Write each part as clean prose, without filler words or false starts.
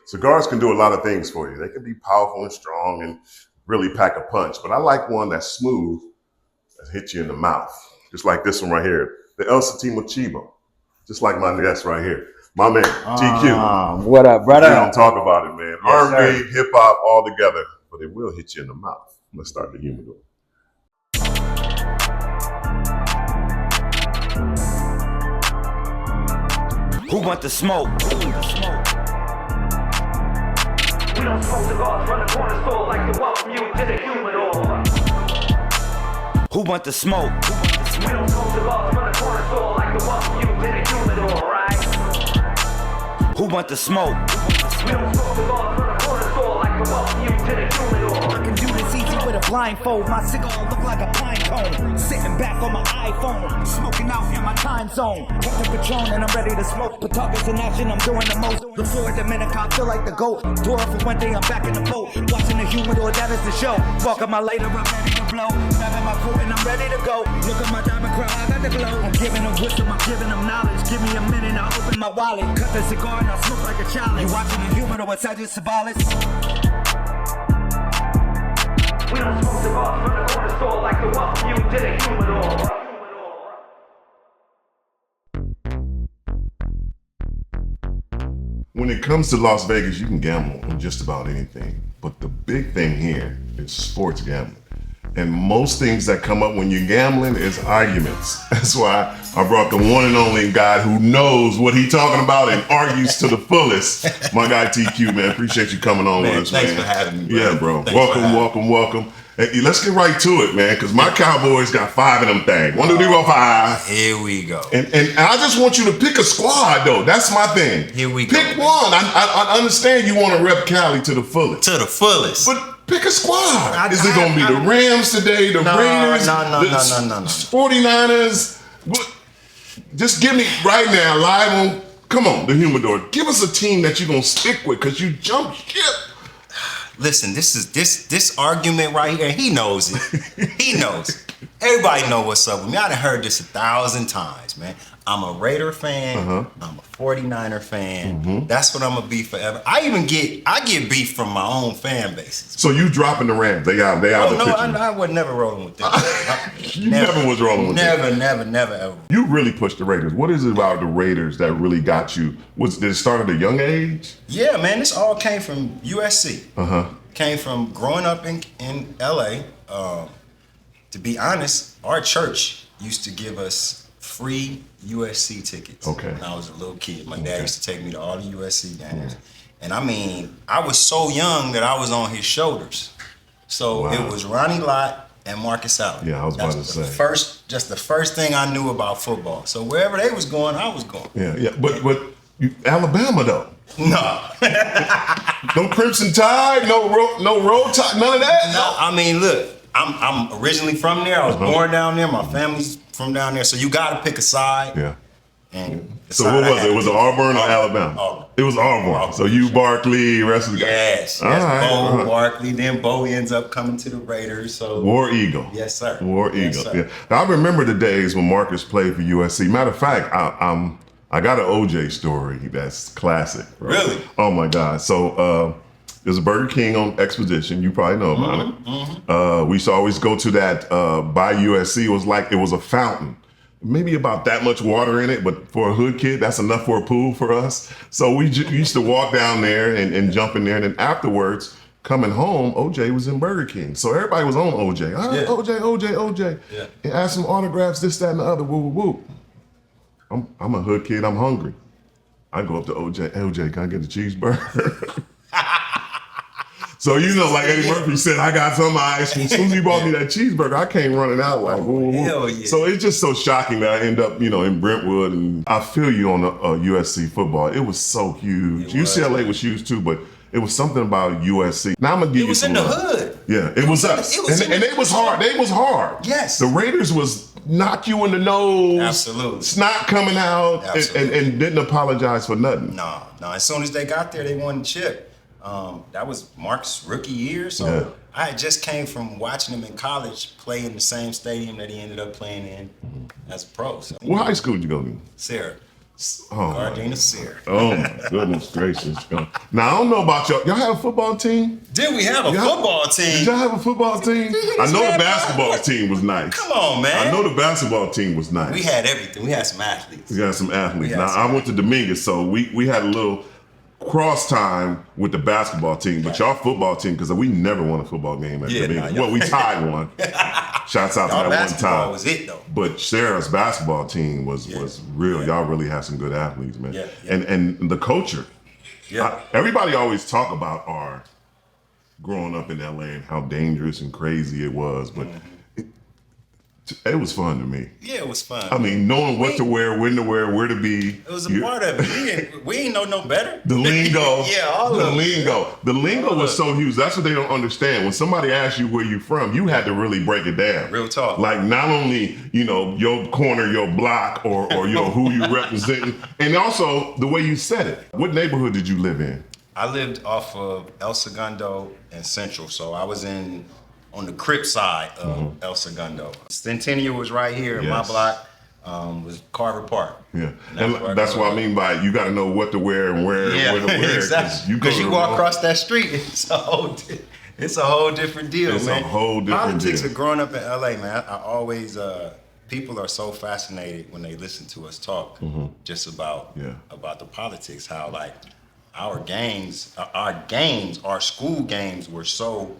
Cigars can do a lot of things for you. They can be powerful and strong and really pack a punch. But I like one that's smooth, that hits you in the mouth. Just like this one right here, the El Santimo Chivo. Just like my guest right here. My man, TQ. What up, brother? We don't talk about it, man. Yes, R&B, hip hop, all together, but it will hit you in the mouth. Let's start the Humidor. Who want the smoke? We don't smoke cigars from the corner store like to welcome you to the Humidor. Who want the smoke? We don't smoke cigars from the corner store like to welcome you to the Humidor, right? Who want the smoke? We don't smoke cigars from the corner store like to welcome you to the Humidor. I can do this easy with a blindfold. My cigar look like a pine cone. Sitting back on my iPhone, smoking out in my time zone. Got the Patron and I'm ready to smoke. Patakas in action, I'm doing the most. Look forward to minute, I feel like the GOAT. Door for one day, I'm back in the boat. Watching the Humidor, that is the show. Walking my later, I'm ready to blow. Grabbing my coat and I'm ready to go. Look at my diamond crown, I got the glow. I'm giving them wisdom, I'm giving them knowledge. Give me a minute, I'll open my wallet. Cut the cigar and I'll smoke like a child. You watching the Humidor inside your Sabalas? We don't smoke cigars from the corner store like to welcome you to the Humidor. When it comes to Las Vegas, you can gamble on just about anything. But the big thing here is sports gambling. And most things that come up when you're gambling is arguments. That's why I brought the one and only guy who knows what he's talking about and argues to the fullest. My guy TQ, man. Appreciate you coming on with us, thanks man. for having me, bro. Yeah, bro. Thanks Welcome. Hey, let's get right to it, man, because my Cowboys got 5 of them things. 1, 2, 3, 4, 5. Here we go. And I just want you to pick a squad, though. That's my thing. Here we go. Pick one. I understand you want to rep Cali to the fullest. To the fullest. But pick a squad. Is it going to be the Rams today, the Raiders, No. 49ers? Just give me right now, live on, come on, the Humidor. Give us a team that you're going to stick with because you jumped ship. Listen, this argument right here, he knows it. He knows. Everybody know what's up with me. I done heard this 1,000 times, man. I'm a Raider fan. I'm a 49er fan. That's what I'm gonna be forever. I get beef from my own fan bases. So you dropping the Rams? They out the picture. I was never rolling with them. You never was rolling with them. Never, ever. You really pushed the Raiders. What is it about the Raiders that really got you? Did it start at a young age? Yeah, man. This all came from USC. Came from growing up in LA. To be honest, our church used to give us free USC tickets. Okay. When I was a little kid. My dad used to take me to all the USC games. And I mean, I was so young that I was on his shoulders. So It was Ronnie Lott and Marcus Allen. Yeah, I was about to say. The first thing I knew about football. So wherever they was going, I was going. Yeah. But Alabama though. No. No Crimson Tide, no Roll Tide, none of that. No, I mean, look, I'm originally from there. I was born down there. My family's from down there. So you got to pick a side. Yeah. And So what was it? Was it Auburn or Alabama? Auburn. It was Auburn. So you, Barkley, rest of the guys. Yes. All right. Bo, Barkley. Then Bo ends up coming to the Raiders. So War Eagle. Yes, sir. War Yes, Eagle. sir. Yeah. Now, I remember the days when Marcus played for USC. Matter of fact, I got an OJ story that's classic. Right? Really? Oh my God. So there's a Burger King on Exposition. You probably know about it. We used to always go to that by USC. It was a fountain. Maybe about that much water in it, but for a hood kid, that's enough for a pool for us. So we used to walk down there and jump in there. And then afterwards, coming home, OJ was in Burger King. So everybody was on OJ. Yeah. OJ. Yeah. And asked him autographs, this, that, and the other. Woo. I'm a hood kid. I'm hungry. I go up to OJ. Hey, OJ, can I get a cheeseburger? So, like Eddie Murphy said, I got some ice. As soon as he brought me that cheeseburger, I came running out like, woo. Hell yeah. So it's just so shocking that I end up, in Brentwood. And I feel you on the USC football. It was so huge. UCLA was huge too, but it was something about USC. Now I'm going to give you some. It was in the hood. Yeah, it was us. And they was hard. They was hard. Yes. The Raiders was knock you in the nose. Absolutely. Snot coming out and didn't apologize for nothing. No. As soon as they got there, they won the chip. That was Mark's rookie year. So I just came from watching him in college play in the same stadium that he ended up playing in as a pro. So, What high school did you go to? Sarah. Gardena Sear. Oh my goodness gracious! Now I don't know about y'all. Y'all have a football team? Did we have a football team? Did y'all have a football team? I know the basketball team was nice. Come on, man. I know the basketball team was nice. We had everything. We had some athletes. We got some athletes. Now I went to Dominguez, so we had a little cross time with the basketball team, but y'all football team, because we never won a football game at Dominguez. Well, we tied one. Shouts out to that one time. Was it though? But Sarah's basketball team was real. Y'all really have some good athletes, man. Yeah. And the culture. Yeah. Everybody always talk about our growing up in LA and how dangerous and crazy it was, but it was fun to me. Yeah, it was fun. I mean, knowing what to wear, when to wear, where to be. It was a part of it. We ain't know no better. The lingo. Yeah, all of it. The lingo was so huge. That's what they don't understand. When somebody asks you where you from, you had to really break it down. Real talk. Like not only, your corner, your block, or who you representing, and also the way you said it. What neighborhood did you live in? I lived off of El Segundo and Central, so I was on the Crip side of El Segundo. Centennial was right here, and my block was Carver Park. Yeah, and that's what I mean by you got to know what to wear and where to wear. Exactly. Because you walk across that street, it's a whole different deal, it's man. A whole different Politics deal. of growing up in LA, man. I always people are so fascinated when they listen to us talk just about the politics. How like our school games were so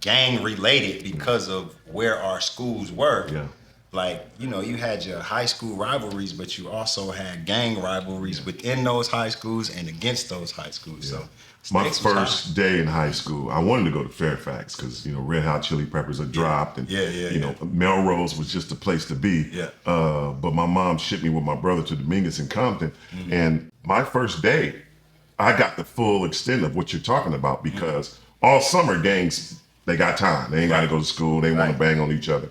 gang related because of where our schools were. Yeah. Like, you had your high school rivalries, but you also had gang rivalries within those high schools and against those high schools. Yeah. So my first day in high school, I wanted to go to Fairfax because, Red Hot Chili Peppers had dropped and, Melrose was just the place to be. Yeah. But my mom shipped me with my brother to Dominguez in Compton. And my first day, I got the full extent of what you're talking about because all summer gangs, they got time. They ain't got to go to school. They want to bang on each other.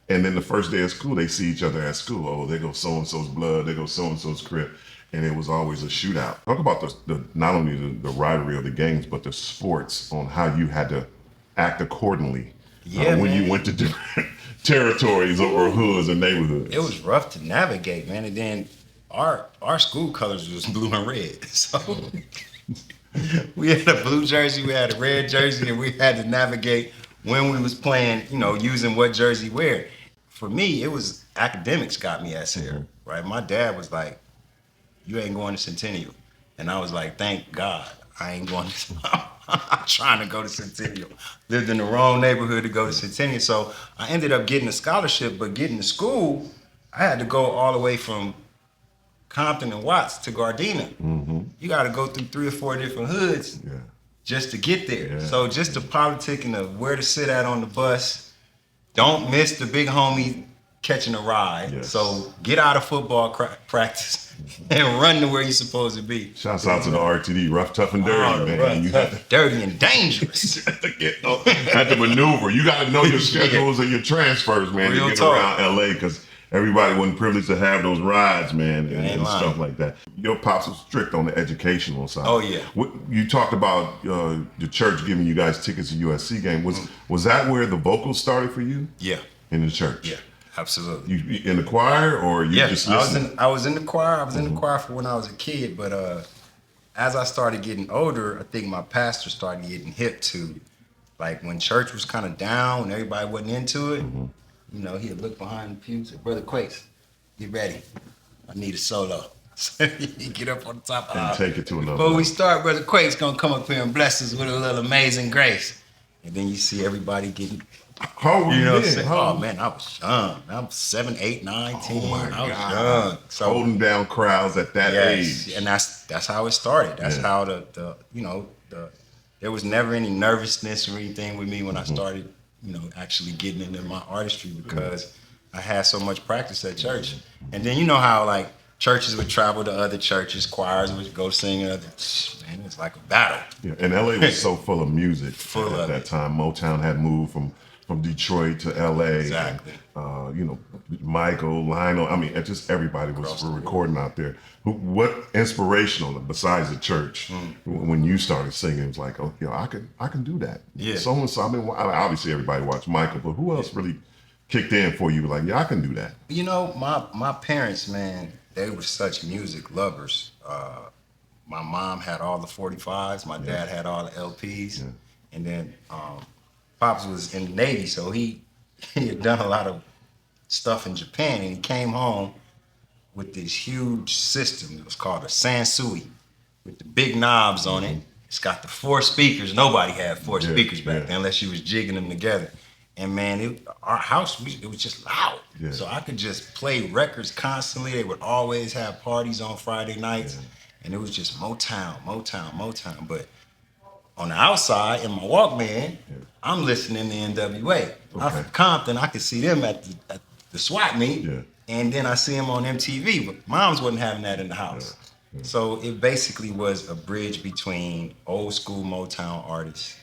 And then the first day of school, they see each other at school. Oh, they go so-and-so's blood. They go so-and-so's crib. And it was always a shootout. Talk about the not only the rivalry of the games, but the sports on how you had to act accordingly when you went to different territories or hoods and neighborhoods. It was rough to navigate, man. And then our school colors was blue and red. So we had a blue jersey, we had a red jersey, and we had to navigate when we was playing, using what jersey wear. For me, it was academics got me at Sierra, right? My dad was like, you ain't going to Centennial. And I was like, thank God I ain't going to, I'm trying to go to Centennial. Lived in the wrong neighborhood to go to Centennial. So I ended up getting a scholarship, but getting to school, I had to go all the way from Compton and Watts to Gardena. You got to go through 3 or 4 different hoods just to get there. Yeah. So just the politicking of where to sit at on the bus. Don't miss the big homie catching a ride. Yes. So get out of football practice and run to where you're supposed to be. Shouts out to the RTD, rough, tough, and dirty, man. You had to, dirty and dangerous. had to maneuver. You got to know your schedules and your transfers, man, Real to get talk. around LA because everybody wasn't privileged to have those rides, man, and stuff like that. Your pops was strict on the educational side. Oh, yeah. You talked about the church giving you guys tickets to USC game. Was that where the vocals started for you? Yeah. In the church? Yeah, absolutely. You in the choir or you just listening? I was in the choir. I was in the choir for when I was a kid, but as I started getting older, I think my pastor started getting hip to, like when church was kind of down, when everybody wasn't into it, he'd look behind the pew and say, Brother Quakes, get ready. I need a solo. So he'd get up on the top and take it to another Before we level. start, Brother Quakes gonna come up here and bless us with a little amazing grace. And then you see everybody getting, How old were you what I'm then? saying? Oh man, I was young. I was 7, 8, 9, 10. Oh my I was God. young. So Holding down crowds at that age. and that's how it started. That's how there was never any nervousness or anything with me when I started, actually getting into my artistry because I had so much practice at church. And then you know how like churches would travel to other churches, choirs would go sing and man, it was like a battle. Yeah, and LA was so full of music Full at of that it. time. Motown had moved from Detroit to LA. Exactly. And, Michael, Lionel. I mean, just everybody was recording out there. What inspirational besides the church when you started singing? It was like, oh, I can do that. Yeah. So and so. I mean, obviously everybody watched Michael, but who else really kicked in for you? Like, yeah, I can do that. You know, my parents, man, they were such music lovers. My mom had all the 45s. My dad had all the LPs. And then Pops was in the Navy, so he had done a lot of stuff in Japan, and he came home with this huge system. It was called a Sansui with the big knobs on it. It's got the 4 speakers. Nobody had 4 speakers back then unless you was jigging them together. And man, our house, it was just loud. Yeah. So I could just play records constantly. They would always have parties on Friday nights. And it was just Motown. But on the outside, in my Walkman, I'm listening to NWA. I'm from Compton. I could see them at the swap meet. And then I see them on MTV. But moms wasn't having that in the house. So it basically was a bridge between old school Motown artists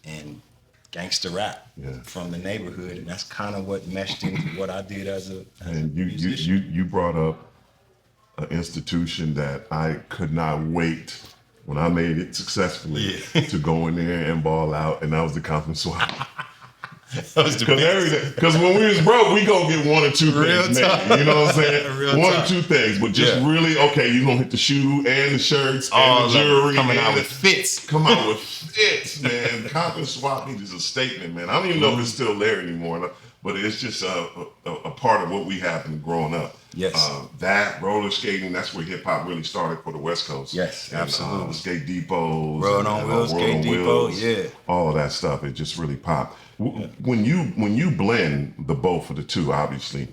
and gangster rap from the neighborhood, and that's kind of what meshed into what I did as a musician. You brought up an institution that I could not wait when I made it successfully to go in there and ball out, and that was the Compton Swap. Because when we was broke, we gonna get 1 or 2 things, man. You know what I'm saying? 1 or 2 things, but just really, okay, you gonna hit the shoe and the shirts and the jewelry. Coming out with fits. Come out with fits, man. Compton Swap Meet is a statement, man. I don't even know if it's still there anymore, but it's just a part of what we happened growing up. Yes. That, roller skating, that's where hip hop really started for the West Coast. Yes, and, absolutely. Skate depots. Road on Wheels, Skate Depot, all of that stuff, it just really popped. When you blend the both of the two, obviously,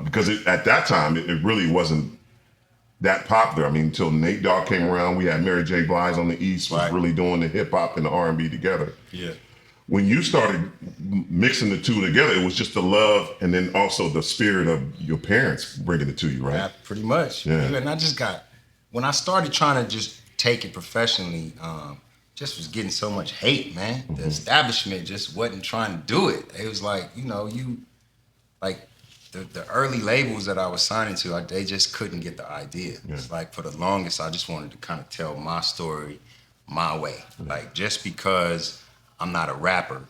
because at that time it really wasn't that popular. I mean, until Nate Dogg came around, we had Mary J. Blige on the East was really doing the hip hop and the R&B together. Yeah. When you started mixing the two together, it was just the love and then also the spirit of your parents bringing it to you, right? Yeah, pretty much. Yeah. And I just when I started trying to just take it professionally, just was getting so much hate, man. The establishment just wasn't trying to do it. It was like, the early labels that I was signing to, they just couldn't get the idea. Yeah. It's like for the longest, I just wanted to kind of tell my story my way. Yeah. Like just because I'm not a rapper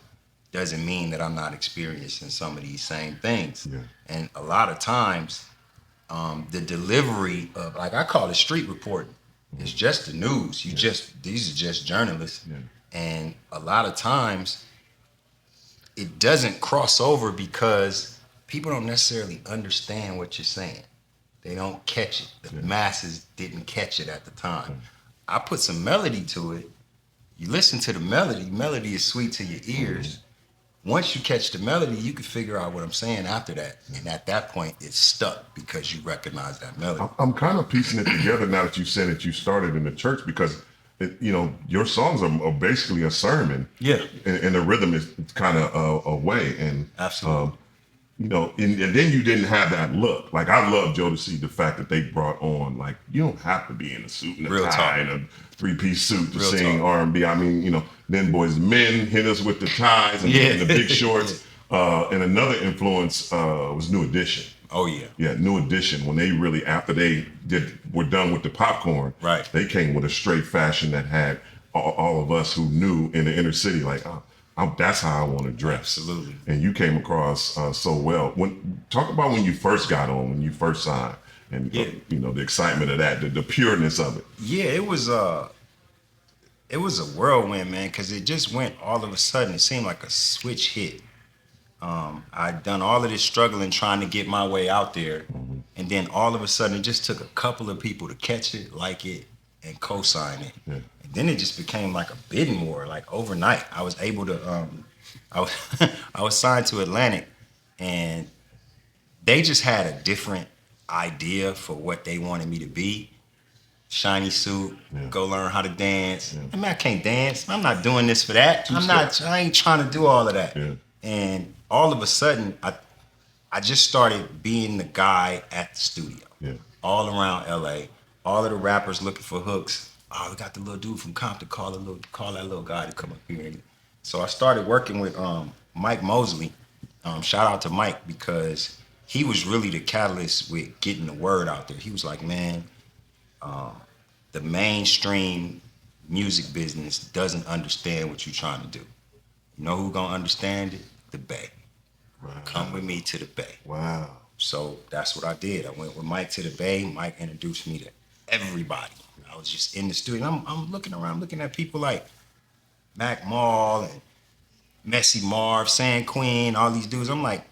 doesn't mean that I'm not experiencing some of these same things. Yeah. And a lot of times, the delivery of, like I call it street reporting. It's just the news. These are just journalists. Yeah. And a lot of times it doesn't cross over because people don't necessarily understand what you're saying. They don't catch it. The masses didn't catch it at the time. I put some melody to it. You listen to the melody is sweet to your ears. Once you catch the melody, you can figure out what I'm saying after that. And at that point, it's stuck because you recognize that melody. I'm kind of piecing it together now that you said that you started in the church because, your songs are basically a sermon. Yeah. And the rhythm is kind of a way. And absolutely. And then you didn't have that look. Like, I love Jodeci, the fact that they brought on, like, you don't have to be in a suit and a tie and a 3-piece suit to sing R&B. I mean, then Boys Men hit us with the ties and the big shorts. And another influence was New Edition. Oh, yeah. Yeah, New Edition. When they really, after they were done with the popcorn, they came with a straight fashion that had all of us who knew in the inner city, like, that's how I want to dress. Absolutely. And you came across so well. Talk about when you first got on, when you first signed, and the excitement of that, the pureness of it. Yeah, it was a whirlwind, man, because it just went all of a sudden. It seemed like a switch hit. I'd done all of this struggling trying to get my way out there, and then all of a sudden it just took a couple of people to catch it, like it, and co-sign it. Yeah. And then it just became like a bidding war. Like overnight, I was able to. I was signed to Atlantic, and they just had a different idea for what they wanted me to be. Shiny suit, go learn how to dance. Yeah. I mean, I can't dance. I'm not doing this for that. I ain't trying to do all of that. Yeah. And all of a sudden, I just started being the guy at the studio. Yeah. All around LA. All of the rappers looking for hooks. Oh, we got the little dude from Compton. Call that little guy to come up here. So I started working with Mike Mosley. Shout out to Mike, because he was really the catalyst with getting the word out there. He was like, man, the mainstream music business doesn't understand what you're trying to do. You know who's gonna understand it? The Bay. Come with me to the Bay. Wow. So that's what I did. I went with Mike to the Bay. Mike introduced me to everybody. I was just in the studio. I'm looking around, looking at people like Mac Mall and Messy Marv, San Queen, all these dudes. I'm like,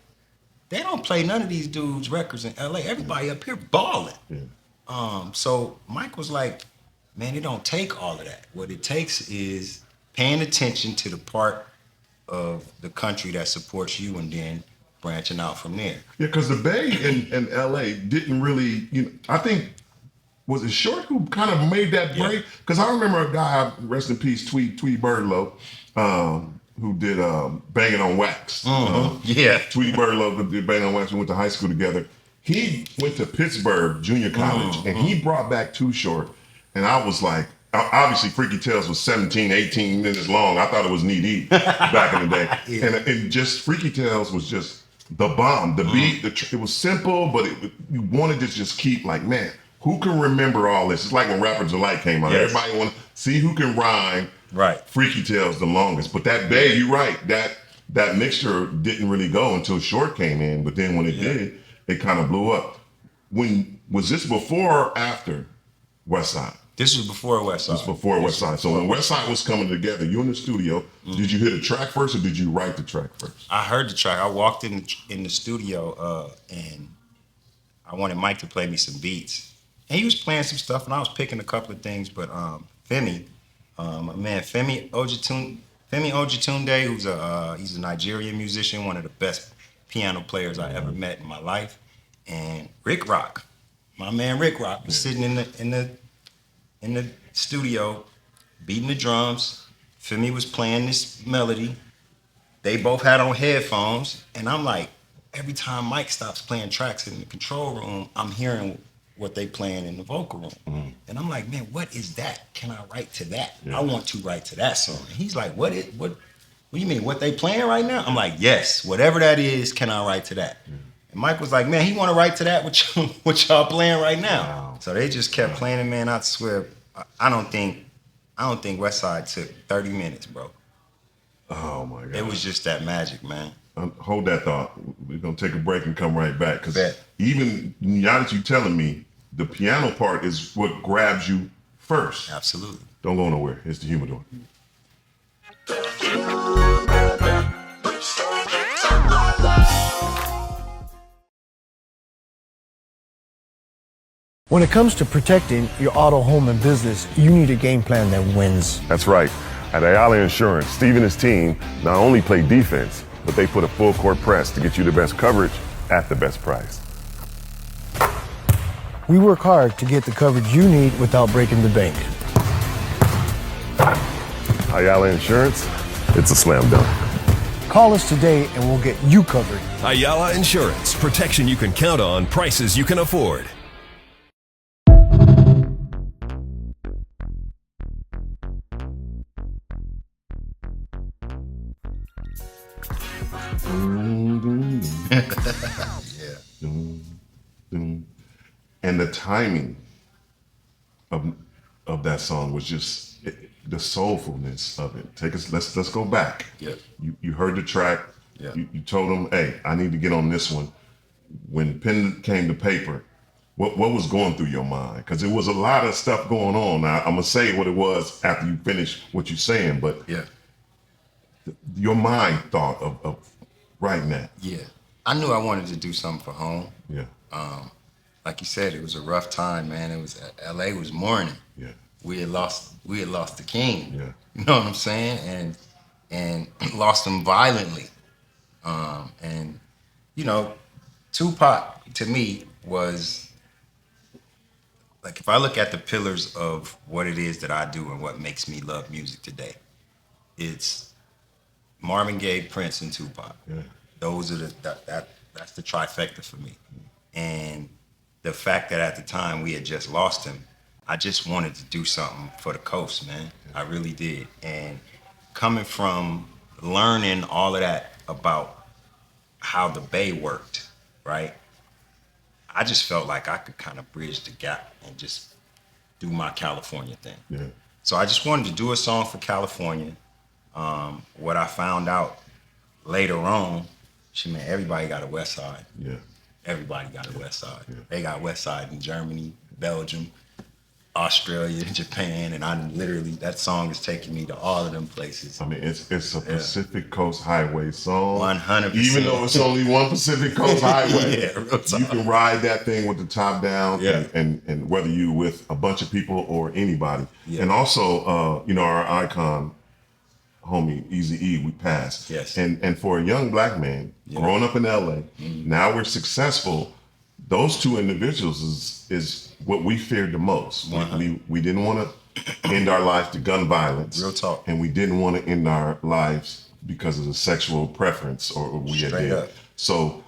they don't play none of these dudes' records in LA. Everybody up here balling. Yeah. So Mike was like, man, it don't take all of that. What it takes is paying attention to the part of the country that supports you and then branching out from there. Yeah, because the Bay and LA didn't really, I think, was it Short who kind of made that break? Because I remember a guy, rest in peace, Tweety Birdlow, who did Banging on Wax. Yeah. Tweety Birdlow did Banging on Wax. We went to high school together. He went to Pittsburgh Junior College, and he brought back Too Short. And I was like, obviously Freaky Tales was 17, 18 minutes long. I thought it was knee-deep back in the day. And just Freaky Tales was just the bomb. The beat, it was simple, but you wanted to just keep like, man, who can remember all this? It's like when Rapper Delight came out. Yes. Everybody want to see who can rhyme Right. Freaky Tales the longest. But that Bay, you're right, that mixture didn't really go until Short came in. But then when it did, it kind of blew up. Was this before or after West Side? This was before West Side. This was before West Side. So when West Side was coming together, you in the studio, did you hit a track first or did you write the track first? I heard the track. I walked in the studio and I wanted Mike to play me some beats. And he was playing some stuff and I was picking a couple of things. But Femi, my man Femi Ojetunde, he's a Nigerian musician, one of the best piano players I ever met in my life. And Rick Rock, my man Rick Rock was sitting in the studio, beating the drums. Femi was playing this melody. They both had on headphones, and I'm like, every time Mike stops playing tracks in the control room, I'm hearing what they playing in the vocal room. And I'm like, man, what is that? Can I write to that? Yeah. I want to write to that song. And he's like, what do you mean, what they playing right now? I'm like, yes, whatever that is, can I write to that? And Mike was like, man, he want to write to that what y'all playing right now. Wow. So they just kept playing it, man. I swear, I don't think West Side took 30 minutes, bro. Oh my God. It was just that magic, man. Hold that thought. We're going to take a break and come right back. Because Bet. even now that you're telling me, the piano part is what grabs you first. Absolutely. Don't go nowhere. It's the Humidor. When it comes to protecting your auto, home, and business, you need a game plan that wins. That's right. At Ayala Insurance, Steve and his team not only play defense, but they put a full court press to get you the best coverage at the best price. We work hard to get the coverage you need without breaking the bank. Ayala Insurance, it's a slam dunk. Call us today and we'll get you covered. Ayala Insurance. Protection you can count on, prices you can afford. And the timing of that song was just the soulfulness of it. Let's go back. Yeah. You heard the track. Yeah. You told them, hey, I need to get on this one. When pen came to paper, what was going through your mind? Because there was a lot of stuff going on. Now, I'm gonna say what it was after you finish what you're saying, but Yeah. Your mind thought of writing that. Yeah. I knew I wanted to do something for home. Yeah. Like you said, it was a rough time, man. It was LA was mourning. Yeah. We had lost the king. Yeah. You know what I'm saying? And lost him violently. And you know, Tupac to me was like, if I look at the pillars of what it is that I do and what makes me love music today, it's Marvin Gaye, Prince, and Tupac. Yeah. Those are that's the trifecta for me. And the fact that at the time we had just lost him, I just wanted to do something for the coast, man. I really did. And coming from learning all of that about how the Bay worked, right? I just felt like I could kind of bridge the gap and just do my California thing. Yeah. So I just wanted to do a song for California. What I found out later on Shit, man, everybody got a West Side. Yeah. Everybody got a West Side. Yeah. They got West Side in Germany, Belgium, Australia, Japan, and I literally, that song is taking me to all of them places. I mean, it's a Pacific Coast Highway song. 100%. Even though it's only one Pacific Coast Highway, Yeah, real talk. you can ride that thing with the top down, Yeah. and whether you with a bunch of people or anybody. Yeah. And also, you know, our icon, homie Eazy-E, we passed. Yes. And for a young black man growing up in LA, now we're successful. Those two individuals is what we feared the most. We didn't want to end our life to gun violence. Real talk. And we didn't want to end our lives because of the sexual preference or we had Straight did. up. So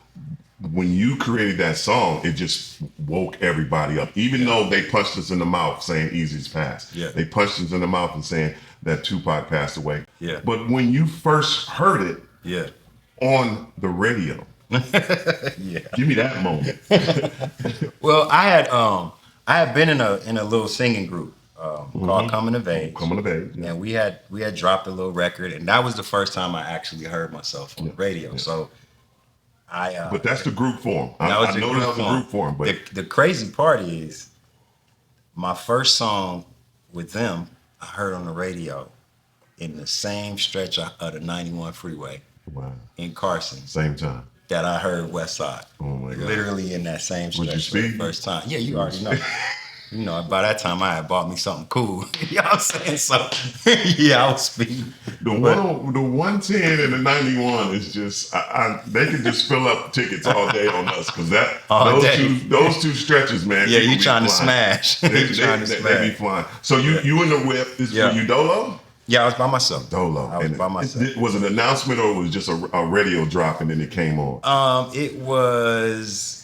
when you created that song, it just woke everybody up. Even though they punched us in the mouth saying Easy's passed. Yeah. They punched us in the mouth and saying that Tupac passed away. Yeah. But when you first heard it Yeah. on the radio, Yeah. give me that moment. Well, I had been in a little singing group called Coming of Age. Coming of Age. Yeah. And we had dropped a little record, and that was the first time I actually heard myself on the radio. Yeah. So I But that's the group form. that I was the know group that was a form. group form, but the crazy part is my first song with them I heard on the radio in the same stretch of the 91 freeway wow, in Carson same time. that I heard West Side. Oh my God. Literally in that same Would you stretch for the speak? first time. Yeah, you already know. You know, by that time I had bought me something cool. You know what I'm saying? So yeah, I was speeding. The 110 and the 91 is just they could just fill up tickets all day on us because All day. those two stretches, man. Yeah, people you be trying to flying. smash. They You trying to be smash. flying. So you in the whip? Were you Dolo? Yeah, I was by myself. Dolo. I was And by myself. Was it an announcement or was it just a radio drop and then it came on? It was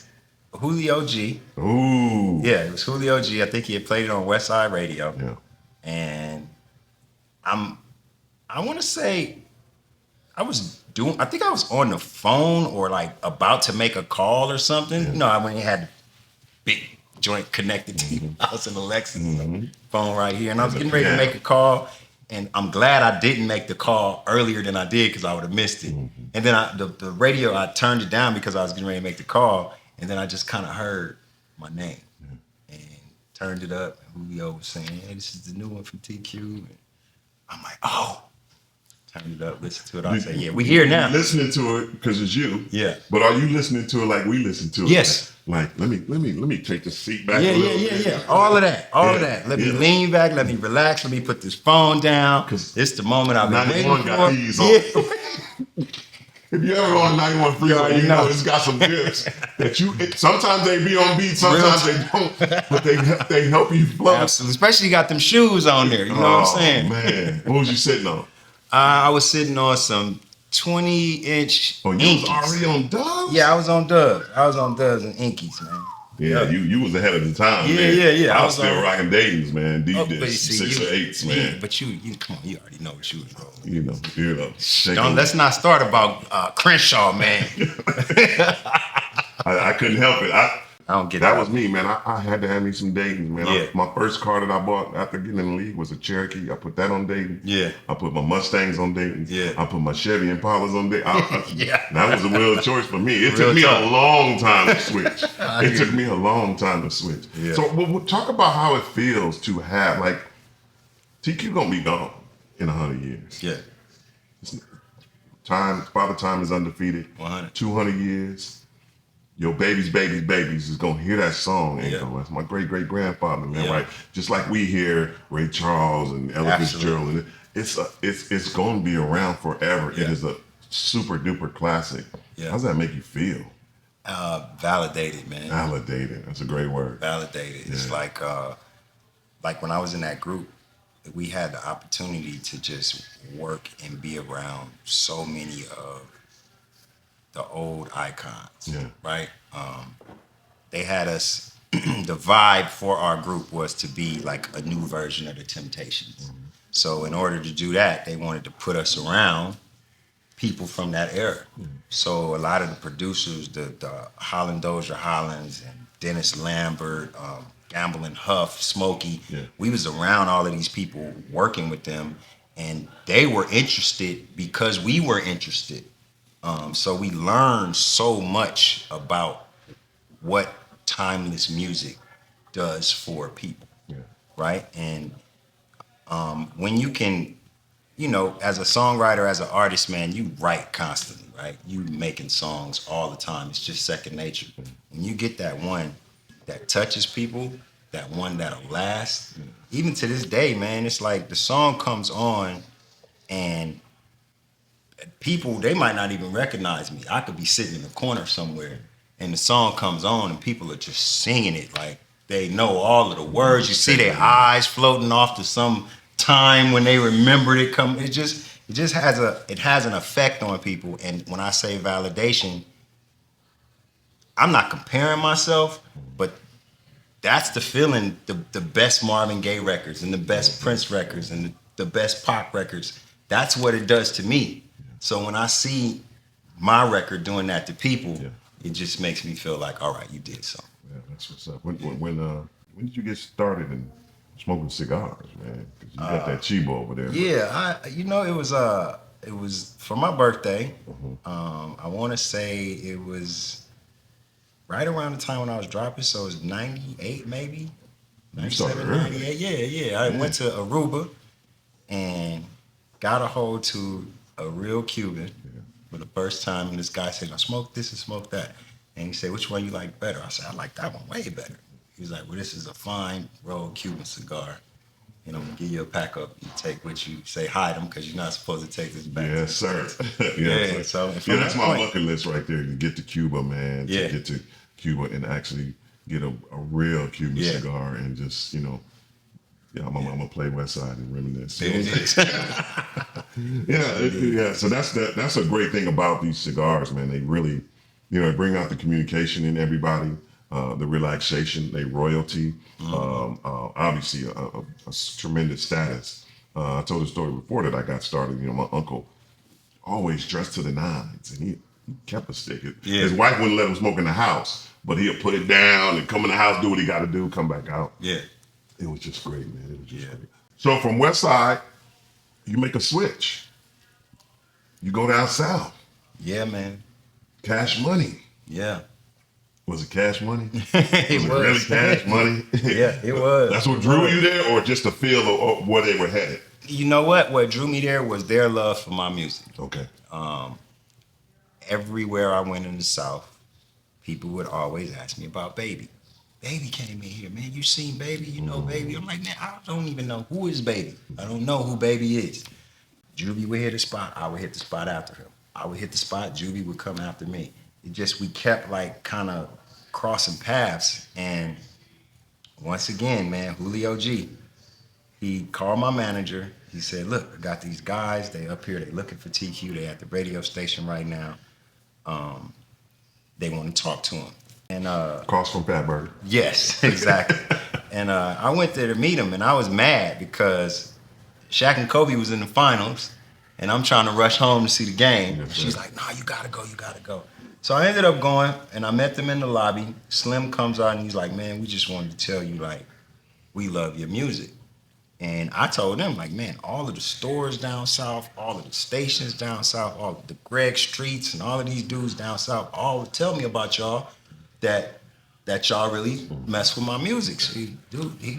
Julio G. Ooh. Yeah, it was Julio G. I think he had played it on West Side Radio. Yeah. And I want to say I think I was on the phone or like about to make a call or something. Yeah. You know, I went and had the big joint connected to the house and Alexis phone right here. And I was getting ready to make a call. And I'm glad I didn't make the call earlier than I did because I would have missed it. And then the radio, I turned it down because I was getting ready to make the call. And then I just kind of heard my name and turned it up. And Julio was saying, hey, this is the new one from TQ. And I'm like, oh. Turned it up, listened to it. I say, yeah, we here now. Listening to it because it's you. Yeah. But are you listening to it like we listen to it? Yes. Like let me take the seat back. Yeah, a little bit. yeah. All of that. All of Yeah, that. Let me yeah. lean back. Let me relax. Let me put this phone down. 'Cause It's the moment I've been 91 waiting got for. these on. Yeah. If you ever on 91 freeway, already you know know. it's got some dips that sometimes they be on beat, sometimes they don't, but they help you flow. Absolutely. Especially you got them shoes on there. You know what I'm saying? Man, what was you sitting on? I was sitting on some 20-inch Oh, you was Inkies. already on Dubs? Yeah, I was on Dubs. I was on Dubs and Inkies, man. Yeah, you was ahead of the time, Yeah, man. yeah. I I was was still on- rocking Dayton's, man. Deep Oh, dish, but you see, 6 or 8s, man. But you come on, you already know what you was rolling. You know. Let's not start about Crenshaw, man. I couldn't help it. I don't get That was me, man. I had to have me some Dayton's, man. Yeah. My first car that I bought after getting in the league was a Cherokee. I put that on Dayton. Yeah. I put my Mustangs on Dayton. Yeah. I put my Chevy Impalas on Dayton. Yeah. That was a real choice for me. It Real took me tough. a long time to switch. I It hear took you. me a long time to switch. Yeah. So we'll talk about how it feels to have, like, TQ gonna be gone in 100 years. Yeah. Father Time is undefeated. 100. 200 years. Your babies is gonna hear that song and Yeah. go, that's my great grandfather, man, Yeah. right? Just like we hear Ray Charles and Ella Absolutely. Fitzgerald, and it's gonna be around forever. Yeah. It is a super duper classic. Yeah. How does that make you feel? Validated, man. Validated. That's a great word. Validated. It's Yeah. like when I was in that group, we had the opportunity to just work and be around so many of the old icons. Yeah. Right? They had us, the vibe for our group was to be like a new version of the Temptations. Mm-hmm. So in order to do that, they wanted to put us around people from that era. Mm-hmm. So a lot of the producers, the Holland Dozier Hollins and Dennis Lambert, Gamble and Huff, Smokey, Yeah. we was around all of these people working with them, and they were interested because we were interested So we learn so much about what timeless music does for people, right? And when you can, as a songwriter, as an artist, man, you write constantly, right? You making songs all the time. It's just second nature. When you get that one that touches people, that one that'll last, even to this day, man, it's like the song comes on and people, they might not even recognize me. I could be sitting in the corner somewhere and the song comes on and people are just singing it like they know all of the words. You see their eyes floating off to some time when they remembered it come. It just has an effect on people. And when I say validation, I'm not comparing myself, but that's the feeling. The best Marvin Gaye records and the best Prince records and the best pop records. That's what it does to me. So when I see my record doing that to people, it just makes me feel like, all right, you did something. Yeah, that's what's up. When did you get started in smoking cigars, man? 'Cause you got that Chibo over there. Yeah, it was for my birthday. I want to say it was right around the time when I was dropping, so it was 98 maybe. You started 97, early. 98. Yeah. I went to Aruba and got a hold to a real Cuban for the first time. And this guy said, "I smoke this and smoke that." And he said, "Which one you like better?" I said, "I like that one way better." He was like, "Well, this is a fine rolled Cuban cigar. And I'm gonna give you a pack up. You take with you. Say hide them because you're not supposed to take this back." Yes, sir. Yeah, sir. so from that's that my point- bucket list right there. To get to Cuba, man. Yeah. To get to Cuba and actually get a real Cuban Yeah. cigar and just, I'm gonna play West Side and reminisce. There it is. Yeah. So that's a great thing about these cigars, man. They really, bring out the communication in everybody, the relaxation, they royalty, obviously a tremendous status. I told the story before that I got started. My uncle always dressed to the nines, and he kept a stick. Yeah. His wife wouldn't let him smoke in the house, but he'll put it down and come in the house, do what he got to do, come back out. Yeah. It was just great, man. It was just great. So from West Side, you make a switch. You go down south. Yeah, man. Cash Money. Yeah. Was it Cash Money? It was was. it really Cash Money? Yeah, it was. That's what drew you there, or just the feel of where they were headed? You know what? What drew me there was their love for my music. Okay. Everywhere I went in the South, people would always ask me about Baby. Baby came in here, man. You seen Baby? You know Baby? I'm like, man, I don't even know who is Baby. I don't know who Baby is. Juby would hit the spot. I would hit the spot after him. I would hit the spot. Juby would come after me. We kept like kind of crossing paths. And once again, man, Julio G, he called my manager. He said, "Look, I got these guys. They up here. They looking for TQ. They at the radio station right now. They want to talk to him." And Across from Fat Burger. yes, exactly. And I went there to meet him, and I was mad because Shaq and Kobe was in the finals, and I'm trying to rush home to see the game. Yes, She's sir. like, "No, you gotta go, you gotta go." So I ended up going, and I met them in the lobby. Slim comes out, and he's like, "Man, we just wanted to tell you, like, we love your music." And I told them, like, man, all of the stores down south, all of the stations down south, all of the Greg Streets and all of these dudes down south all tell me about y'all that y'all really mess with my music. So he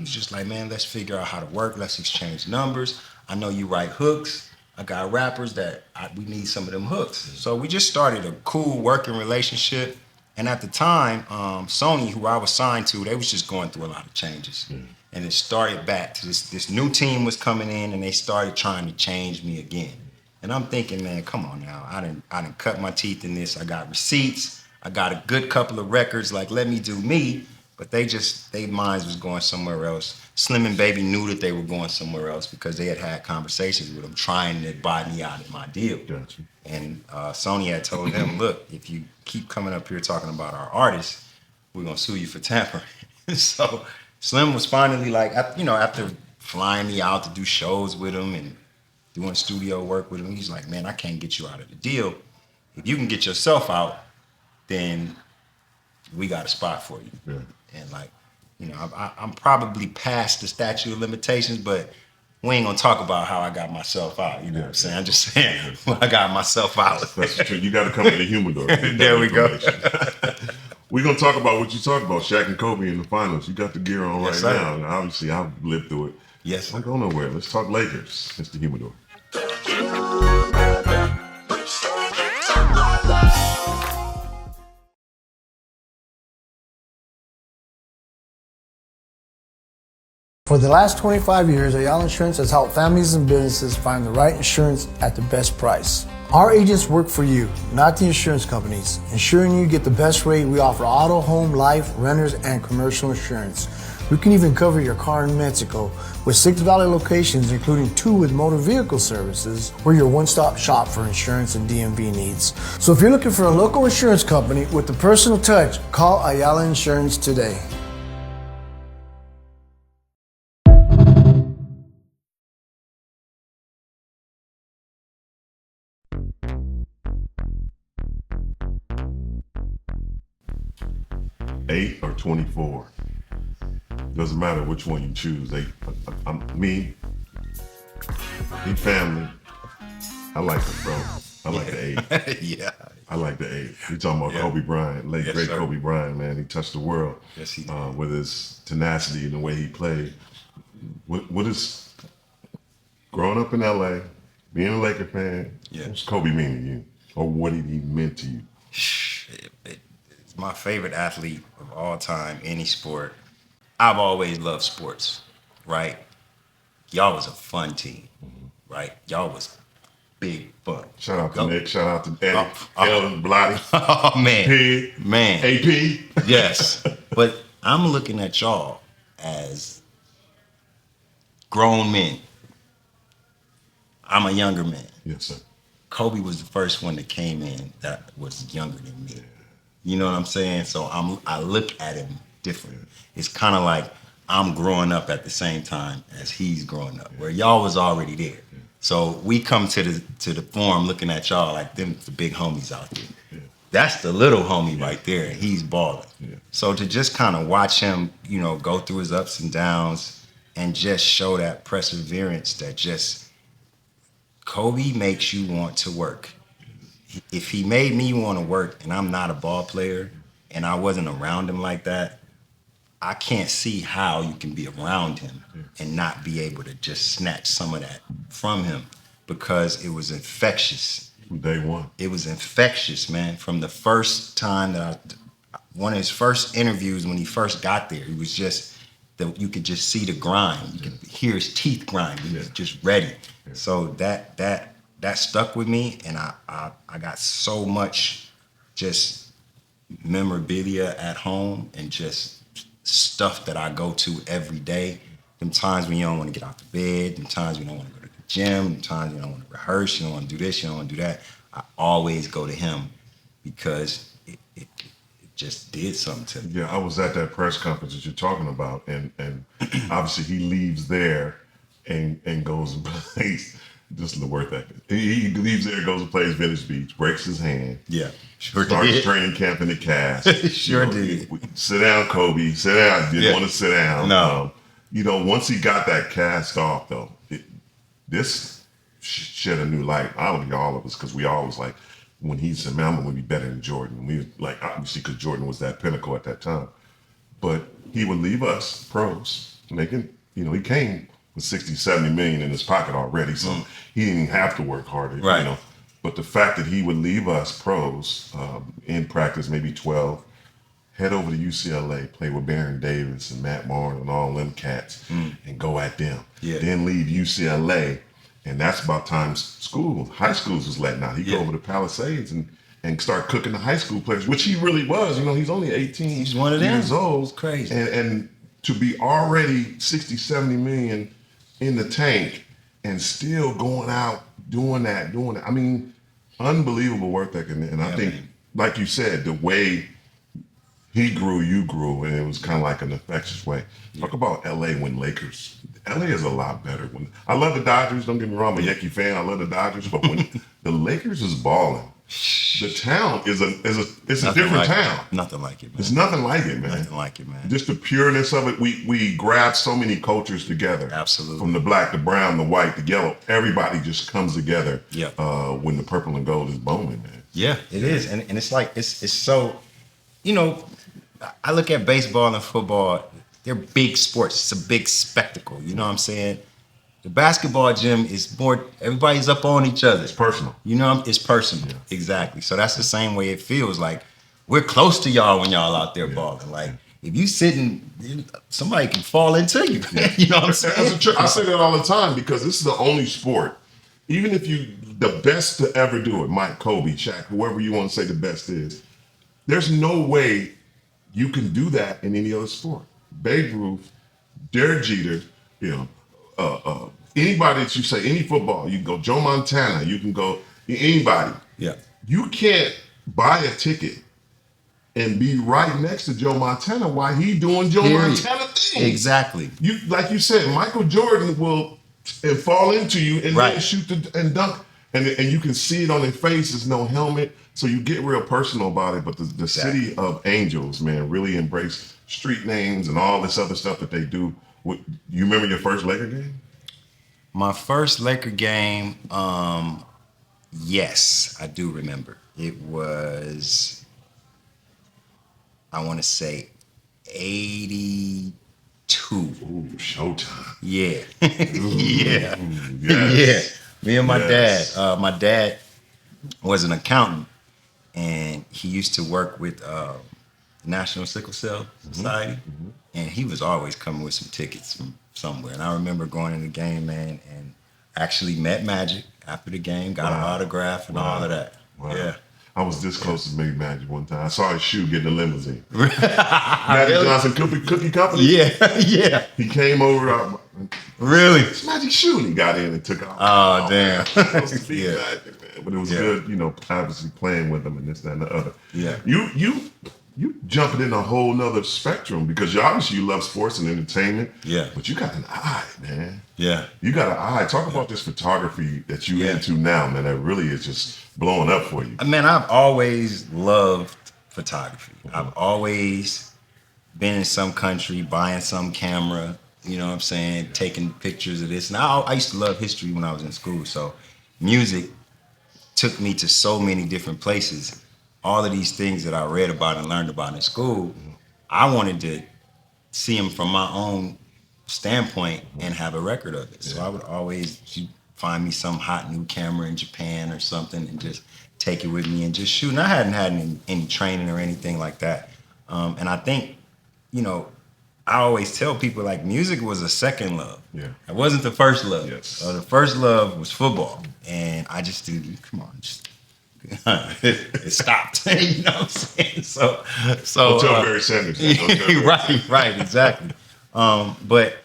was just like, man, let's figure out how to work. Let's exchange numbers. I know you write hooks. I got rappers we need some of them hooks. So we just started a cool working relationship. And at the time, Sony, who I was signed to, they was just going through a lot of changes. And it started back to this new team was coming in, and they started trying to change me again. And I'm thinking, man, come on now. I didn't cut my teeth in this. I got receipts. I got a good couple of records. Like, let me do me. But their minds was going somewhere else. Slim and Baby knew that they were going somewhere else because they had conversations with them trying to buy me out of my deal. Gotcha. And Sony had told them, look, if you keep coming up here talking about our artists, we're going to sue you for tampering. So Slim was finally like, after flying me out to do shows with him and doing studio work with him, he's like, man, I can't get you out of the deal. If you can get yourself out, then we got a spot for you. Yeah. And like, I'm probably past the statute of limitations, but we ain't gonna talk about how I got myself out. You know what I'm saying? I'm just saying I got myself out. That's true. You got to come to the Humidor. to get There that we go. information. We're gonna talk about what you talked about, Shaq and Kobe in the finals. You got the gear on Yes, right sir. now. And obviously, I've lived through it. Yes, sir. Don't go nowhere. Let's talk Lakers. It's the Humidor. For the last 25 years, Ayala Insurance has helped families and businesses find the right insurance at the best price. Our agents work for you, not the insurance companies, ensuring you get the best rate. We offer auto, home, life, renters, and commercial insurance. We can even cover your car in Mexico with 6 Valley locations, including 2 with motor vehicle services. We're your one-stop shop for insurance and DMV needs. So if you're looking for a local insurance company with the personal touch, call Ayala Insurance today. Eight or 24. Doesn't matter which one you choose. Me family. I like the bro. I like the 8. Yeah. I like the 8. You're talking about Kobe Bryant, late Yes, great sir. Kobe Bryant, man. He touched the world. Yes, he did. With his tenacity and the way he played. What is growing up in LA, being a Laker fan? Yeah. What's Kobe mean to you, or what did he mean to you? It's my favorite athlete of all time, any sport. I've always loved sports, right? Y'all was a fun team, right? Y'all was big fun. Shout out to Go. Nick. Shout out to Eddie, Oh. Ellen, Blotty, Oh, man. Pig, Man. AP. Yes. But I'm looking at y'all as grown men. I'm a younger man. Yes, sir. Kobe was the first one that came in that was younger than me. You know what I'm saying? So I look at him different. It's kind of like I'm growing up at the same time as he's growing up, where y'all was already there. So we come to the forum looking at y'all like them the big homies out there. That's the little homie right there, and he's balling. So to just kind of watch him, you know, go through his ups and downs and just show that perseverance that just Kobe makes you want to work. If he made me want to work and I'm not a ball player and I wasn't around him like that, I can't see how you can be around him and not be able to just snatch some of that from him, because it was infectious. From day one. It was infectious, man. From the first time one of his first interviews when he first got there, he was just, you could just see the grind. You could hear his teeth grind. He was just ready. So that stuck with me, and I got so much just memorabilia at home and just stuff that I go to every day. Them times when you don't want to get out of bed, them times when you don't want to go to the gym, them times you don't want to rehearse, you don't want to do this, you don't want to do that. I always go to him because it just did something to me. Yeah, I was at that press conference that you're talking about, and obviously he leaves there and goes and plays. Just the work ethic. He leaves there, goes and plays Venice Beach, breaks his hand. Yeah, sure starts did. training camp in the cast. Sure did. Sit down, Kobe. Sit down. Didn't Yeah. want to sit down. No. Once he got that cast off, though, this shed a new light. I don't think all of us, because we always like, when he said, man, I'm going to be better than Jordan. We like, obviously, because Jordan was that pinnacle at that time. But he would leave us pros making, he came with 60, 70 million in his pocket already. So he didn't even have to work harder, Right. But the fact that he would leave us pros in practice, maybe 12, head over to UCLA, play with Baron Davis and Matt Martin and all them cats and go at them. Yeah. Then leave UCLA, and that's about time high schools was letting out. He'd go Yeah. over to Palisades and start cooking the high school players, which he really was. He's only 18 He's one of them. years old. It's crazy. And to be already 60, 70 million in the tank and still going out doing that. I mean, unbelievable work ethic. And I think, like you said, the way he grew, you grew, and it was kind of like an infectious way. Talk about LA when Lakers. LA is a lot better. I love the Dodgers. Don't get me wrong, I'm a Yankee fan. I love the Dodgers. But when the Lakers is balling, The town is a Nothing different like town. It. Nothing like it, man. It's nothing like it, man. Nothing like it, man. Just the pureness of it. We grab so many cultures together. Absolutely. From the black, the brown, the white, the yellow. Everybody just comes together. Yeah. When the purple and gold is bowling, man. Yeah, it is, and it's like it's so, you know, I look at baseball and football. They're big sports. It's a big spectacle. You know what I'm saying? The basketball gym is more. Everybody's up on each other. It's personal. You know, it's personal. Yeah. Exactly. So that's the same way it feels. Like we're close to y'all when y'all out there balling. Like if you sitting, somebody can fall into you. Yeah. You know what I'm saying? I say that all the time because this is the only sport. Even if the best to ever do it, Mike, Kobe, Shaq, whoever you want to say the best is, there's no way you can do that in any other sport. Babe Ruth, Derek Jeter, anybody that you say, any football, you can go Joe Montana, you can go anybody. Yeah. You can't buy a ticket and be right next to Joe Montana while he doing Joe Montana things. Exactly. You like you said, Michael Jordan will fall into you and then shoot and dunk, and you can see it on their face. There's no helmet, so you get real personal about it. But the city of Angels, man, really embrace street names and all this other stuff that they do. You remember your first Laker game? My first Laker game, yes, I do remember. It was, I want to say, 82. Ooh, Showtime. Yeah. Yeah. Yes. Yeah. Me and my dad. My dad was an accountant, and he used to work with the National Sickle Cell Society, and he was always coming with some tickets from somewhere. And I remember going in the game, man, and actually met Magic after the game, got an autograph and all of that. Wow. Yeah. I was this close to meeting Magic one time. I saw his shoe getting a limousine. Magic Johnson Cookie Company. Yeah, yeah. He came over. Really? It's Magic shoe, and he got in and took off. Oh, damn. Magic, Yeah. man. But it was good, obviously playing with him and this, that, and the other. Yeah. You jumping in a whole nother spectrum because obviously you love sports and entertainment. Yeah. But you got an eye, man. Yeah. You got an eye. Talk about this photography that you into now, man. That really is just blowing up for you. Man, I've always loved photography. I've always been in some country, buying some camera, you know what I'm saying, taking pictures of this. And I used to love history when I was in school. So music took me to so many different places. All of these things that I read about and learned about in school, I wanted to see them from my own standpoint and have a record of it. So I would always find me some hot new camera in Japan or something and just take it with me and just shoot. And I hadn't had any training or anything like that. And I think, I always tell people like music was a second love. Yeah. It wasn't the first love. Yes. The first love was football. And I just didn't, come on, just it stopped. You know what I'm saying? So don't tell Barry Sanders. Right, exactly. But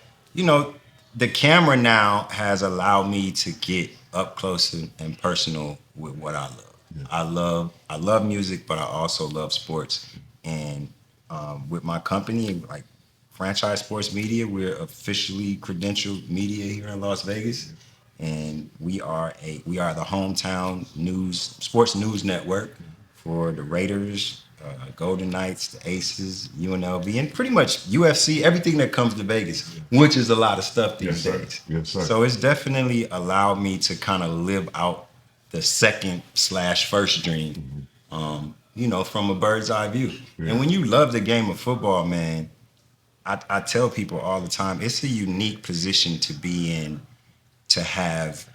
the camera now has allowed me to get up close and personal with what I love. Yeah. I love music, but I also love sports. And with my company, like Franchise Sports Media, we're officially credentialed media here in Las Vegas. And we are the hometown sports news network for the Raiders, Golden Knights, the Aces, UNLV, and pretty much UFC, everything that comes to Vegas, which is a lot of stuff these days. Yes, sir. So it's definitely allowed me to kind of live out the second/first dream, from a bird's eye view. Yeah. And when you love the game of football, man, I tell people all the time, it's a unique position to be in, to have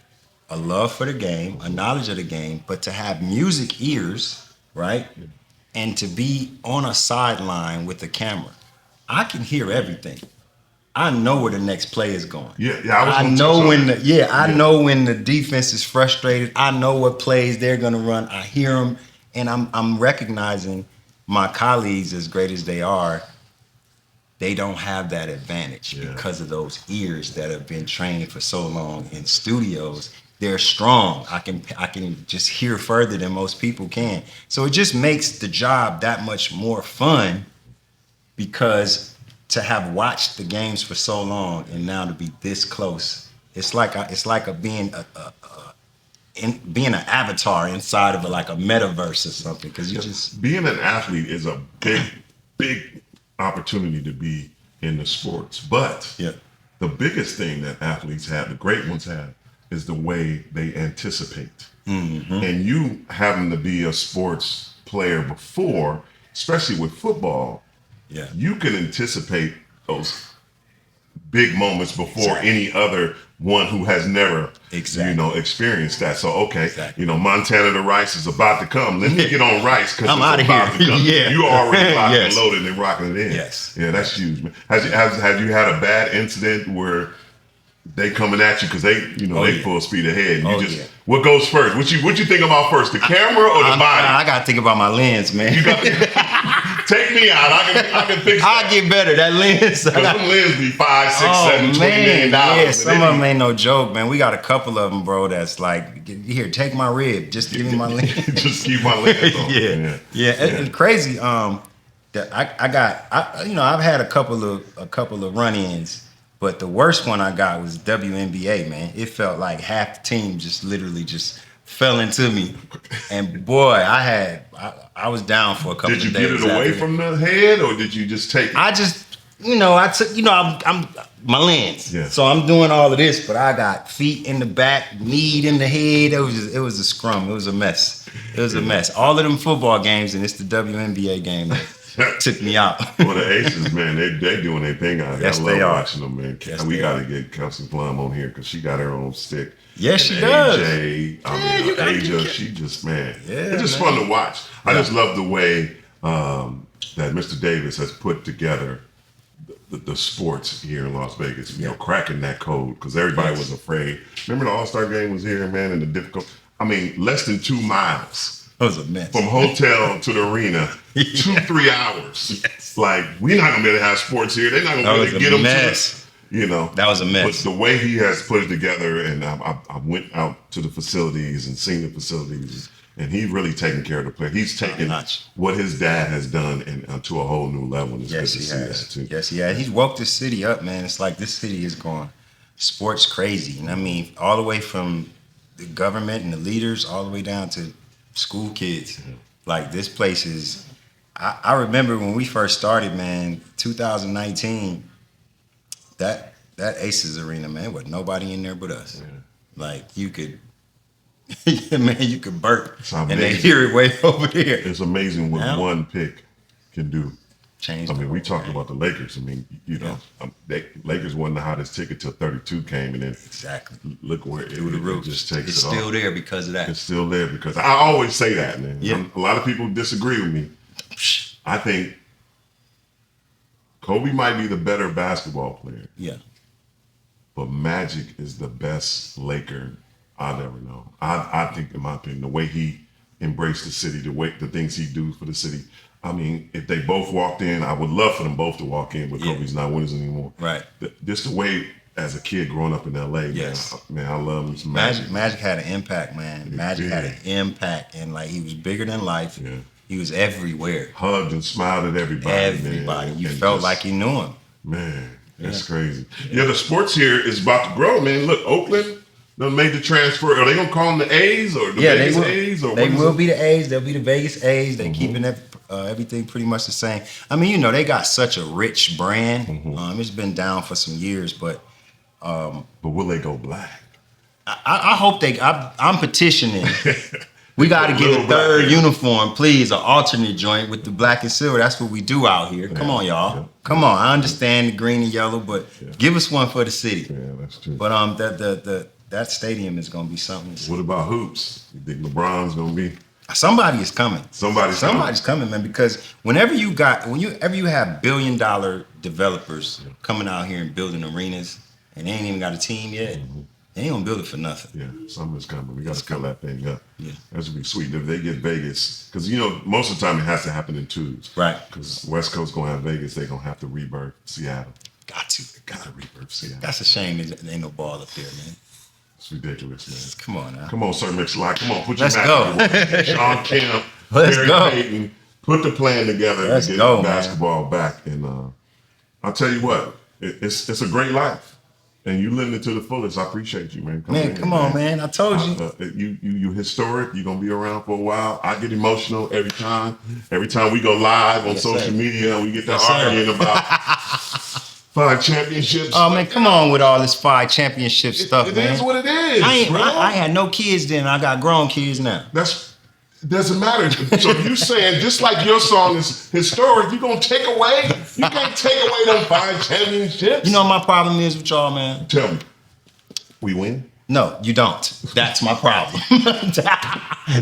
a love for the game, a knowledge of the game, but to have music ears, right? Yeah. And to be on a sideline with a camera. I can hear everything. I know where the next play is going. I know when the defense is frustrated. I know what plays they're going to run. I hear them, and I'm recognizing my colleagues, as great as they are, they don't have that advantage because of those ears that have been trained for so long in studios. They're strong. I can just hear further than most people can. So it just makes the job that much more fun, because to have watched the games for so long and now to be this close, it's like being being an avatar inside of like a metaverse or something, because you just being an athlete is a big opportunity to be in the sports. But the biggest thing that athletes have, the great ones have, is the way they anticipate. And you happen to be a sports player before, especially with football, you can anticipate those big moments before any other one who has never, experienced that. So, Montana the Rice is about to come. Let me get on Rice because I'm out of here. You already locked and loaded and rocking it in. Yeah, that's huge, man. Have you had a bad incident where they coming at you because they full speed ahead? And what goes first? What you think about first, the camera or the body? I gotta think about my lens, man. You got take me out. I can fix that. I'll get better. That lens. Because them lenses be $5, $6, $7, $20 million. Yeah, some of them ain't no joke, man. We got a couple of them, bro, that's like, here, take my rib. Just give me my lens. Just keep my lens on. It's crazy. That I've had a couple of run-ins, but the worst one I got was WNBA, man. It felt like half the team just literally just fell into me, and boy, I was down for a couple of days. Did you get it away from the head, or did you just take it? I just, I took, I'm my lens. Yeah. So I'm doing all of this, but I got feet in the back, knee in the head. It was a scrum. It was a mess. It was a mess. All of them football games, and it's the WNBA game that took me out. Well, the Aces, man, they doing their thing out here. Yes, I love watching them, man. We got to get Kelsey Plum on here because she got her own stick. Yes, she does. AJ, Asia, she just, man. It's just fun to watch. I just love the way that Mr. Davis has put together the sports here in Las Vegas, cracking that code, because everybody was afraid. Remember the All-Star game was here, man, and the difficult, less than 2 miles. It was a mess. From hotel to the arena, 2-3 hours. Yes. Like, we're not going to be able to have sports here. They're not going to be able to get them to us. That was a mess. But the way he has put it together, and I went out to the facilities and seen the facilities, and he's really taking care of the player. He's taking what his dad has done and to a whole new level. And it's good to see that too. Yes, he has. He's woke this city up, man. It's like this city is going sports crazy. And all the way from the government and the leaders all the way down to school kids. Yeah. Like, this place is, I remember when we first started, man, 2019, that Aces Arena, man, with nobody in there but us. Yeah. Like, you could, you could burp and they hear it way over there. It's amazing what one pick can do. Change. We talked about the Lakers. Lakers wasn't the hottest ticket till 32 came, and then look where it just takes It's it still off. there because of that. It's still there because I always say that, man. Yeah. A lot of people disagree with me. I think Kobe might be the better basketball player. Yeah. But Magic is the best Laker I've ever known. I think, in my opinion, the way he embraced the city, the things he do for the city. If they both walked in, I would love for them both to walk in, but Kobe's not with us anymore. Right. Just the way, as a kid growing up in LA, man, I love him some Magic. Magic had an impact, man. Magic had an impact, and he was bigger than life. Yeah. He was everywhere. Hugged and smiled at everybody. Man. You felt like you knew him. Man, that's crazy. Yeah, the sports here is about to grow, man. Look, Oakland done made the transfer. Are they gonna call them the A's or the Vegas A's? Or they will be the A's. They'll be the Vegas A's. They're keeping everything pretty much the same. They got such a rich brand. It's been down for some years, but will they go black? I hope I'm petitioning. We got to get a third uniform, please, an alternate joint with the black and silver. That's what we do out here. Come on, y'all. Yeah. Come on. I understand the green and yellow, but give us one for the city. Yeah, that's true. But that stadium is going to be something. What about hoops? You think LeBron's going to be? Somebody is coming. Somebody's coming, man. Because whenever you have $1 billion developers coming out here and building arenas, and they ain't even got a team yet. They ain't gonna build it for nothing. Yeah, something's coming. We got to fill that thing up. Yeah, that would be sweet if they get Vegas, because most of the time it has to happen in twos. Right. Because West Coast gonna have Vegas, they gonna have to rebirth Seattle. Got to rebirth Seattle. That's a shame. There ain't no ball up there, man. It's ridiculous, man. Come on now. Come on, Sir Mix-a-Lot. Come on, put your Let's go. Sean Kemp, Let's Barry go. Payton, put the plan together Let's to get go, basketball back. And I'll tell you what, it's a great life. and you living it to the fullest. I appreciate you, man. Man, come on, man. I told you. You historic. You're gonna be around for a while. I get emotional every time. Every time we go live on social media and we get to arguing about 5 championships. Oh man, come on with all this 5 championship stuff, man. It is what it is. I had no kids then. I got grown kids now. Doesn't matter. So you saying just like your song is historic, you gonna take away? You can't take away them 5 championships. You know what my problem is with y'all, man? Tell me. We win? No, you don't. That's my problem.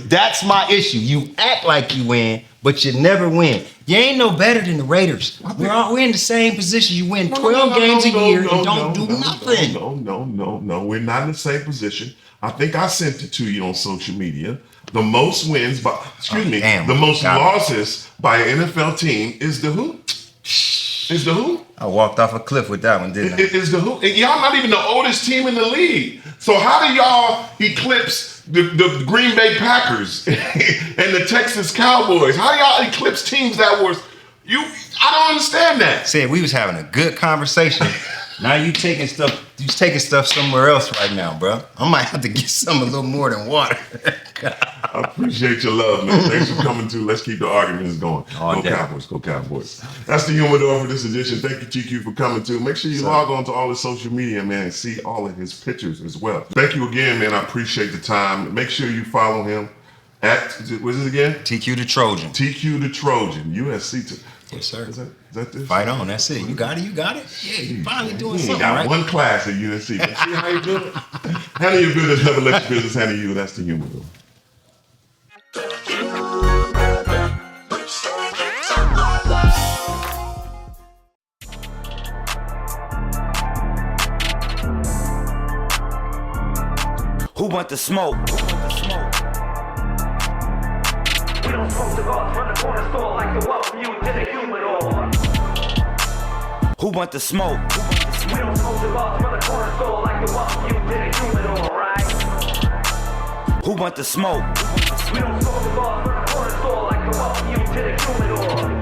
That's my issue. You act like you win, but you never win. You ain't no better than the Raiders. We're in the same position. You win 12 games a year and don't do nothing. No. We're not in the same position. I think I sent it to you on social media. The most wins by, the most losses by an NFL team is the who? Is the who? I walked off a cliff with that one, didn't I? Is the who? And y'all not even the oldest team in the league. So how do y'all eclipse the Green Bay Packers and the Texas Cowboys? How do y'all eclipse teams that were I don't understand that. Said we was having a good conversation. Now you taking stuff somewhere else right now, bro. I might have to get something a little more than water. I appreciate your love, man. Thanks for coming too. Let's keep the arguments going. Go Cowboys, go Cowboys. That's the Humidor for this edition. Thank you, TQ, for coming too. Make sure you log on to all his social media, man, and see all of his pictures as well. Thank you again, man. I appreciate the time. Make sure you follow him at, what is it again? TQ the Trojan. TQ the Trojan, USC. Yes, sir. Is that this? Fight on. That's it. You got it. Yeah, you finally doing something, got right? one class at USC. But see how you do it? Handle your business, never let your business handle you. That's the Humidor. Who want the smoke? We don't smoke cigars from the corner store like to welcome you to the Humidor. Who want the smoke? We don't smoke cigars from the corner store like to welcome you to the Humidor, right? Who want the smoke? We don't smoke cigars from the corner store like to welcome you to the Humidor.